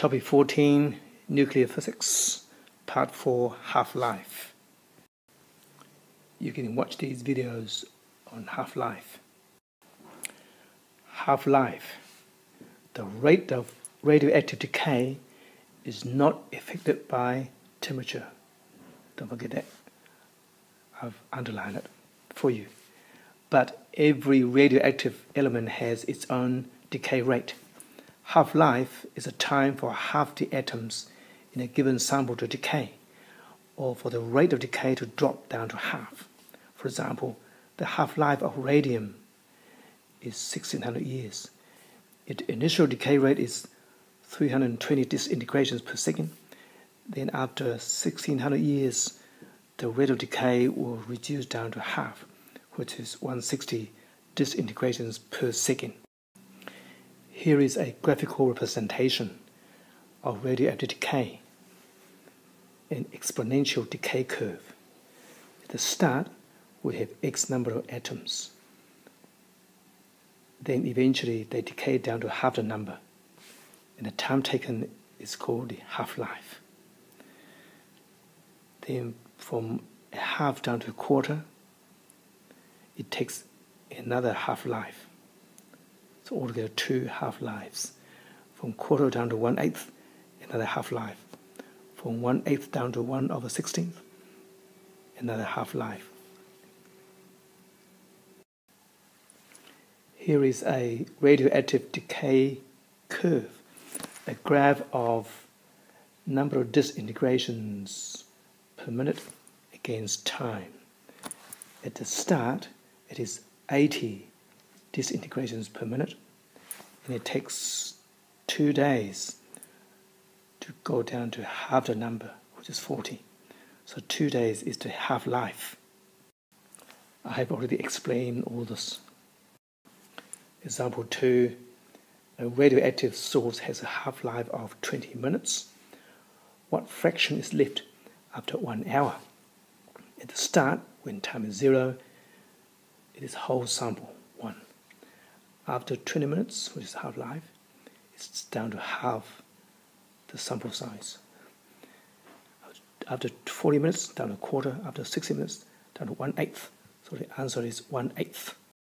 Topic 14, Nuclear Physics, Part 4, Half-Life. You can watch these videos on half-life. Half-life. The rate of radioactive decay is not affected by temperature. Don't forget that. I've underlined it for you. But every radioactive element has its own decay rate. Half-life is a time for half the atoms in a given sample to decay, or for the rate of decay to drop down to half. For example, the half-life of radium is 1600 years. Its initial decay rate is 320 disintegrations per second. Then after 1600 years, the rate of decay will reduce down to half, which is 160 disintegrations per second. Here is a graphical representation of radioactive decay, an exponential decay curve. At the start, we have X number of atoms. Then eventually they decay down to half the number, and the time taken is called the half-life. Then from a half down to a quarter, it takes another half-life. So altogether 2 half-lives. From quarter down to 1/8, another half-life. From 1/8 down to 1/16, another half-life. Here is a radioactive decay curve, a graph of number of disintegrations per minute against time. At the start, it is 80 disintegrations per minute, and it takes 2 days to go down to half the number, which is 40. So 2 days is the half-life. I have already explained all this. Example 2, a radioactive source has a half-life of 20 minutes. What fraction is left after 1 hour? At the start, when time is 0, it is whole sample, 1. After 20 minutes, which is half-life, it's down to half the sample size. After 40 minutes, down to a quarter. After 60 minutes, down to 1/8. So the answer is 1/8.